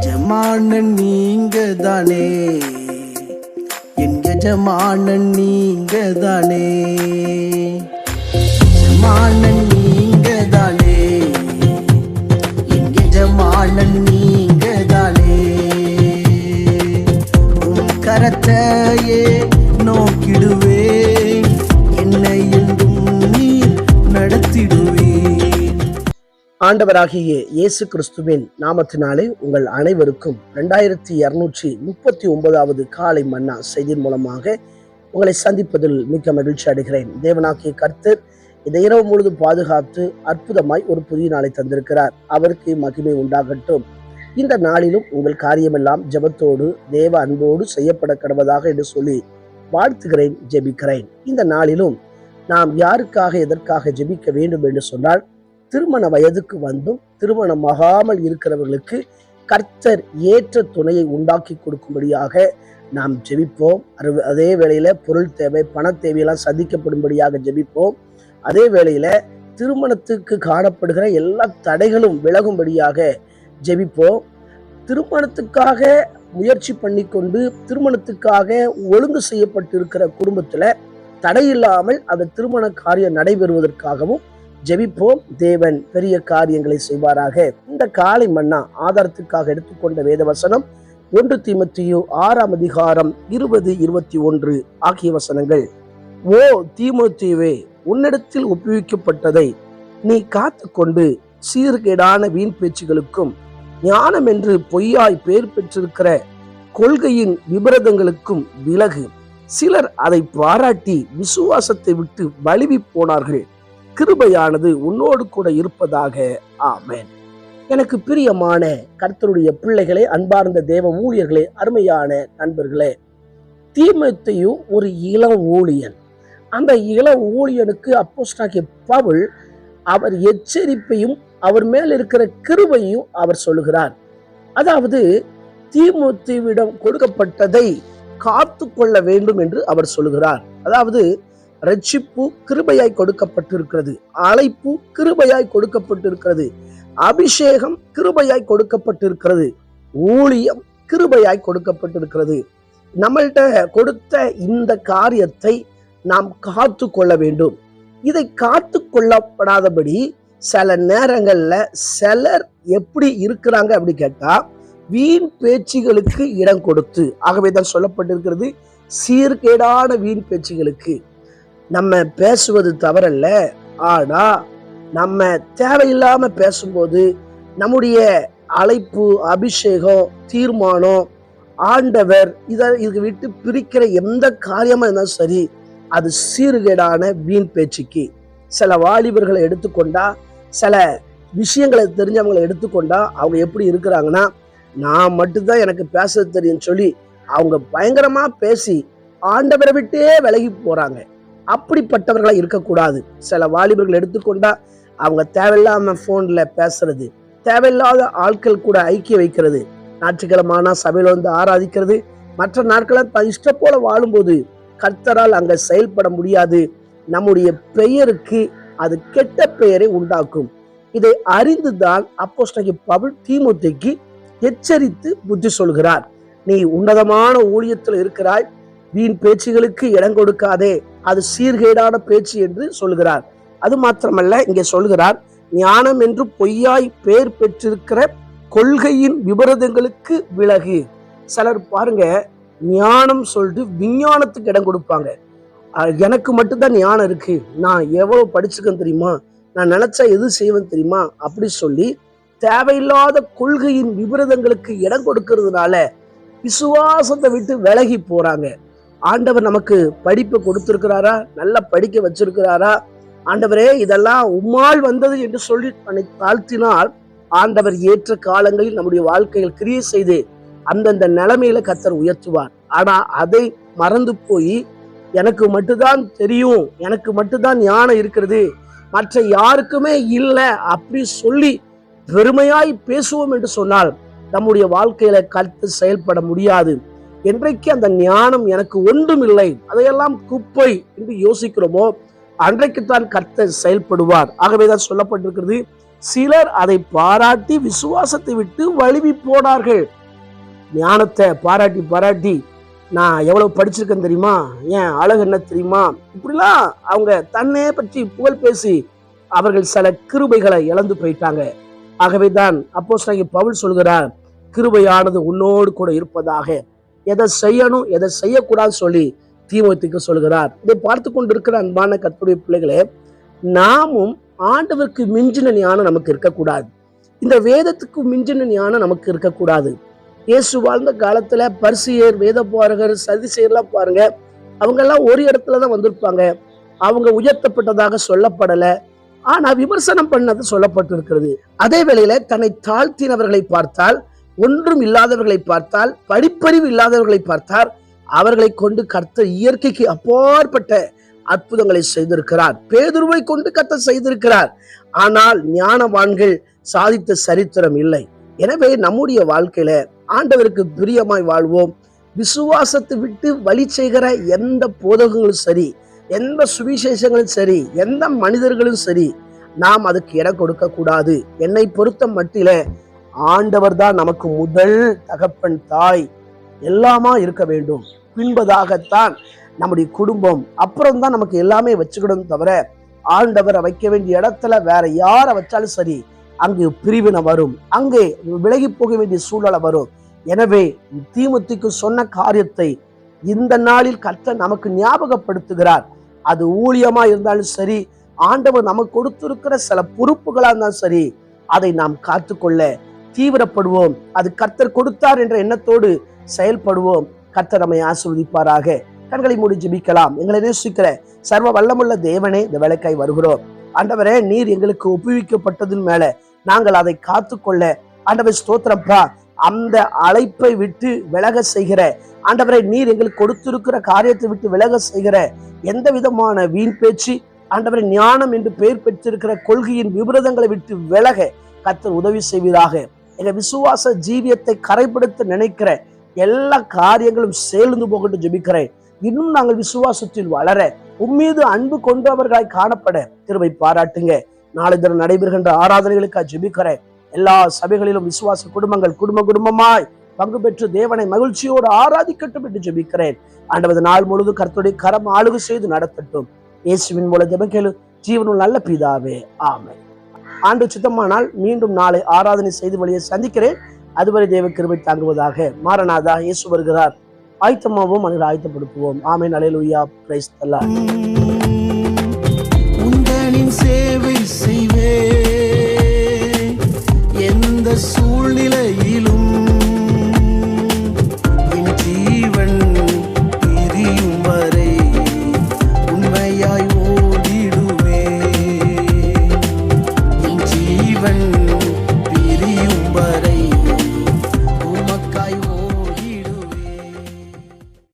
எஜமானன் நீங்க தானே, என் எஜமானன் நீங்க தானே, எஜமானன் நீங்க தானே, என் எஜமானன் நீங்க தானே. உன் கரத்தையே நோக்கிடுவேன், என்னை என்றும் நீர் நடத்திடுவேன். ஆண்டவராகிய இயேசு கிறிஸ்துவின் நாமத்தினாலே உங்கள் அனைவருக்கும் 2239வது காலை மன்னா செய்தியின் மூலமாக உங்களை சந்திப்பதில் மிக்க மகிழ்ச்சி அடைகிறேன். தேவனாகிய கர்த்தர் இந்த இரவு முழுதும் பாதுகாத்து அற்புதமாய் ஒரு புதிய நாளை தந்திருக்கிறார். அவருக்கு மகிமை உண்டாகட்டும். இந்த நாளிலும் உங்கள் காரியமெல்லாம் ஜெபத்தோடு தேவ அன்போடு செய்யப்பட கடவதாக என்று சொல்லி வாழ்த்துகிறேன், ஜெபிக்கிறேன். இந்த நாளிலும் நாம் யாருக்காக எதற்காக ஜெபிக்க வேண்டும் என்று சொன்னால், திருமண வயதுக்கு வந்தும் திருமணமாகாமல் இருக்கிறவர்களுக்கு கர்த்தர் ஏற்ற துணையை உண்டாக்கி கொடுக்கும்படியாக நாம் ஜெபிப்போம். அதே வேளையில பொருள் தேவை, பண தேவையெல்லாம் சந்திக்கப்படும்படியாக ஜெபிப்போம். அதே வேளையில திருமணத்துக்கு காணப்படுகிற எல்லா தடைகளும் விலகும்படியாக ஜெபிப்போம். திருமணத்துக்காக முயற்சி பண்ணி கொண்டு திருமணத்துக்காக ஒழுங்கு செய்யப்பட்டிருக்கிற குடும்பத்துல தடையில்லாமல் அந்த திருமண காரியம் நடைபெறுவதற்காகவும் ஜெபிப்போம். தேவன் பெரிய காரியங்களை செய்வாராக. இந்த காலை மன்னா ஆதாரத்துக்காக எடுத்துக்கொண்ட வேத வசனம் 1 தீமோத்தேயு 6ஆம் அதிகாரம் 20-21 ஆகிய வசனங்கள். ஓ தீமோத்தேயுவே, உன்னிடத்தில் ஒப்புவிக்கப்பட்டதை நீ காத்து கொண்டு சீர்கேடான வீண் பேச்சுகளுக்கும் ஞானம் என்று பொய்யாய் பெயர் பெற்றிருக்கிற கொள்கையின் விபரதங்களுக்கும் விலகு. சிலர் அதை பாராட்டி விசுவாசத்தை விட்டு வழுவி போனார்கள். கிருபையானது உன்னோடு கூட இருப்பதாக. ஆமென். எனக்கு பிரியமான கர்த்தருடைய பிள்ளைகளே, அன்பார்ந்த தேவ ஊழியர்களே, அருமையான நண்பர்களே, தீமோத்தேயு ஒரு இளம் ஊழியன். அந்த இளம் ஊழியனுக்கு அப்போஸ்தலனாகிய பவுல் அவர் எச்சரிப்பையும் அவர் மேல் இருக்கிற கிருபையும் அவர் சொல்லுகிறார். அதாவது தீமோத்தேயுவிடம் கொடுக்கப்பட்டதை காத்து கொள்ள வேண்டும் என்று அவர் சொல்லுகிறார். அதாவது ரட்சிப்பு கிருபையாய் கொடுக்கப்பட்டிருக்கிறது, அழைப்பு கிருபையாய் கொடுக்கப்பட்டிருக்கிறது, அபிஷேகம் கிருபையாய் கொடுக்கப்பட்டிருக்கிறது, ஊழியம் கிருபையாய் கொடுக்கப்பட்டிருக்கிறது. நம்மள்கிட்ட கொடுத்த இந்த காரியத்தை நாம் காத்து கொள்ள வேண்டும். இதை காத்து கொள்ளப்படாதபடி சில நேரங்கள்ல சிலர் எப்படி இருக்கிறாங்க அப்படி கேட்டா, வீண் பேச்சுகளுக்கு இடம் கொடுத்து, ஆகவேதான் சொல்லப்பட்டிருக்கிறது சீர்கேடான வீண் பேச்சுகளுக்கு. நம்ம பேசுவது தவறல்ல, ஆனா நம்ம தேவையில்லாம பேசும்போது நம்முடைய அழைப்பு, அபிஷேகம், தீர்மானம், ஆண்டவர் இதுக்கு விட்டு பிரிக்கிற எந்த காரியமா இருந்தாலும் சரி, அது சீர்கேடான வீண் பேச்சுக்கு. சில வாலிபர்களை எடுத்துக்கொண்டா, சில விஷயங்களை தெரிஞ்சவங்களை எடுத்துக்கொண்டா, அவங்க எப்படி இருக்கிறாங்கன்னா, நான் மட்டும்தான் எனக்கு பேச தெரியும் சொல்லி அவங்க பயங்கரமா பேசி ஆண்டவரை விட்டே விலகி போறாங்க. அப்படிப்பட்டவர்களா இருக்கக்கூடாது. சில வாலிபர்கள் எடுத்துக்கொண்டா, அவங்க தேவையில்லாம போன்ல பேசுறது, தேவையில்லாத ஆட்கள் கூட ஐக்கிய வைக்கிறது, ஞாயிற்றுக்கிழமான சபையில வந்து ஆராதிக்கிறது, மற்ற நாட்களை இஷ்ட போல வாழும்போது கர்த்தரால் அங்க செயல்பட முடியாது. நம்முடைய பெயருக்கு அது கெட்ட பெயரை உண்டாக்கும். இதை அறிந்துதான் அப்போஸ்தலனாகிய பவுல் தீமோத்தேயுக்கு எச்சரித்து புத்தி சொல்கிறார். நீ உன்னதமான ஊழியத்தில் இருக்கிறாய், வீண் பேச்சுகளுக்கு இடம் கொடுக்காதே, அது சீர்கேடான பேச்சு என்று சொல்கிறார். அது மாத்திரமல்ல, இங்கே சொல்கிறார், ஞானம் என்று பொய்யாய் பெயர் பெற்றிருக்கிற கொள்கையின் விபரதங்களுக்கு விலகு. சிலர் பாருங்க, ஞானம் சொல்லிட்டு விஞ்ஞானத்துக்கு இடம் கொடுப்பாங்க. எனக்கு மட்டும்தான் ஞானம் இருக்கு, நான் எவ்வளவு படிச்சுக்கன்னு தெரியுமா, நான் நினைச்சா எது செய்வேன் தெரியுமா, அப்படி சொல்லி தேவையில்லாத கொள்கையின் விபரதங்களுக்கு இடம் கொடுக்கறதுனால விசுவாசத்தை விட்டு விலகி போறாங்க. ஆண்டவர் நமக்கு படிப்பு கொடுத்திருக்கிறாரா, நல்லா படிக்க வச்சிருக்கிறாரா, ஆண்டவரே இதெல்லாம் உம்மால் வந்தது என்று சொல்லி தன்னை தாழ்த்தினால் ஆண்டவர் ஏற்ற காலங்களில் நம்முடைய வாழ்க்கையில் கிரியை செய்து அந்தந்த நிலைமையில கர்த்தர் உயர்த்துவார். ஆனா அதை மறந்து போய் எனக்கு மட்டும்தான் தெரியும், எனக்கு மட்டும்தான் ஞானம் இருக்கிறது, மற்ற யாருக்குமே இல்லை அப்படி சொல்லி பெருமையாய் பேசுவோம் என்று சொன்னால் நம்முடைய வாழ்க்கையில கர்த்தர் செயல்பட முடியாது. என்றைக்கு அந்த ஞானம் எனக்கு ஒன்றும் இல்லை, அதையெல்லாம் குப்பை என்று யோசிக்கிறோமோ அன்றைக்குத்தான் கர்த்தர் செயல்படுவார். ஆகவேதான் சொல்லப்பட்டிருக்கிறது, சிலர் அதை பாராட்டி விசுவாசத்தை விட்டு வழுவி போனார்கள். ஞானத்தை பாராட்டி பாராட்டி நான் எவ்வளவு படிச்சிருக்கேன் தெரியுமா, ஏன் அழகு என்ன தெரியுமா, இப்படிலாம் அவங்க தன்னையே பற்றி புகழ் பேசி அவர்கள் சில கிருபைகளை இழந்து போயிட்டாங்க. ஆகவேதான் அப்போஸ்தலனாகிய பவுல் சொல்கிறார், கிருபையானது உன்னோடு கூட இருப்பதாக. எதை செய்யணும் எதை செய்யக்கூடாது சொல்லி தீமோத்தேயுக்கு சொல்கிறார். இதை பார்த்து கொண்டிருக்கிற அன்பான கர்த்தருடைய பிள்ளைகளே, நாமும் ஆண்டவருக்கு மிஞ்சின ஞானம் நமக்கு இருக்கக்கூடாது. இந்த வேதத்துக்கு மிஞ்சின ஞானம் நமக்கு இருக்கக்கூடாது. இயேசு வாழ்ந்த காலத்துல பரிசேயர், வேதபாரகர், சதுசேயர்லாம் பாருங்க, அவங்க எல்லாம் ஒரு இடத்துலதான் வந்திருப்பாங்க. அவங்க உயர்த்தப்பட்டதாக சொல்லப்படல, ஆனா விமர்சனம் பண்ணது சொல்லப்பட்டு இருக்கிறது. அதே வேளையில தன்னை தாழ்த்தினவர்களை பார்த்தால், ஒன்றும் இல்லாதவர்களை பார்த்தால், படிப்பறிவு இல்லாதவர்களை பார்த்தால், அவர்களை கொண்டு கர்த்தர் இயற்கைக்கு அப்பாற்பட்ட அற்புதங்களை செய்திருக்கிறார். பேதுருவை கொண்டு கர்த்தர் செய்திருக்கிறார். ஆனால் ஞானவான்கள் சாதித்த சரித்திரம் இல்லை. எனவே நம்முடைய வாழ்க்கையில ஆண்டவருக்கு பிரியமாய் வாழ்வோம். விசுவாசத்தை விட்டு வழி செய்கிற எந்த போதகங்களும் சரி, எந்த சுவிசேஷங்களும் சரி, எந்த மனிதர்களும் சரி, நாம் அதுக்கு இடம் கொடுக்க கூடாது. என்னை பொறுத்த மட்டில ஆண்டவர் தான் நமக்கு முதல் தகப்பன், தாய், எல்லாமா இருக்க வேண்டும். பின்பதாகத்தான் நம்முடைய குடும்பம், அப்புறம் தான் நமக்கு எல்லாமே வச்சுக்கணும். தவிர ஆண்டவரை வைக்க வேண்டிய இடத்துல வேற யாரை வச்சாலும் சரி, அங்கு பிரிவினை வரும், அங்கே விலகி போக வேண்டிய சூழலை வரும். எனவே தீமோத்தேயுக்கு சொன்ன காரியத்தை இந்த நாளில் கர்த்தர் நமக்கு ஞாபகப்படுத்துகிறார். அது ஊழியமா இருந்தாலும் சரி, ஆண்டவர் நமக்கு கொடுத்திருக்கிற சில பொறுப்புகளா இருந்தாலும் சரி, அதை நாம் காத்துக்கொள்ள தீவிரப்படுவோம். அது கர்த்தர் கொடுத்தார் என்ற எண்ணத்தோடு செயல்படுவோம். கர்த்தர் நம்மை ஆசீர்வதிப்பாராக. கண்களை மூடி ஜெபிக்கலாம். எங்களை நேசிக்கிற சர்வ வல்லமுள்ள தேவனே, இந்த வேலைக்காய் வருகிறோம். ஆண்டவரே, நீர் எங்களுக்கு ஒப்புவிக்கப்பட்டதின் மேல நாங்கள் அதை காத்துக்கொள்ள ஆண்டவர் ஸ்தோத்திரப்பா. அந்த அழைப்பை விட்டு விலக செய்கிற ஆண்டவரை, நீர் எங்களுக்கு கொடுத்திருக்கிற காரியத்தை விட்டு விலக செய்கிற எந்த விதமான வீண் பேச்சு, ஆண்டவரை ஞானம் என்று பெயர் பெற்றிருக்கிற கொள்கையின் விபரீதங்களை விட்டு விலக கர்த்தர் உதவி செய்வீராக. எங்க விசுவாச ஜீவியத்தை கரைப்படுத்த நினைக்கிற எல்லா காரியங்களும் சேர்ந்து போகட்டும் ஜெபிக்கிறேன். இன்னும் நாங்கள் விசுவாசத்தில் வளர, உம்மீது அன்பு கொண்டவர்களாய் காணப்பட கிருபை பாராட்டுங்க. நாளை தினம் நடைபெறுகின்ற ஆராதனைகளுக்காக ஜெபிக்கிறேன். எல்லா சபைகளிலும் விசுவாச குடும்பங்கள் குடும்பமாய் பங்கு பெற்று தேவனை மகிழ்ச்சியோடு ஆராதிக்கட்டும் என்று ஜெபிக்கிறேன். ஆண்டவர் நாள் முழுவதும் கர்த்தருடைய கரம் ஆளுகை செய்து நடத்தட்டும். இயேசுவின் மூலம் ஜெபம் கேளு ஜீவனுள்ள நல்ல பிதாவே, ஆமென். ஆண்டு சித்தமானால் மீண்டும் நாளை ஆராதனை செய்து வழியை சந்திக்கிறேன். அதுவரை தேவ கிருபை தாங்குவதாக. மாரநாதா, இயேசு வருகிறார். ஆயத்தமாவோம், மனிதர் ஆயத்தப்படுத்துவோம். ஆமென். அல்லேலூயா. Praise the Lord. உந்தனின் சேவை செய்வே எந்த சூழ்நிலையிலும், என் ஜீவன் பிரியும் வரை உண்மையாய் ஓடிடுவே. என் ஜீவன் பிரியும் வரை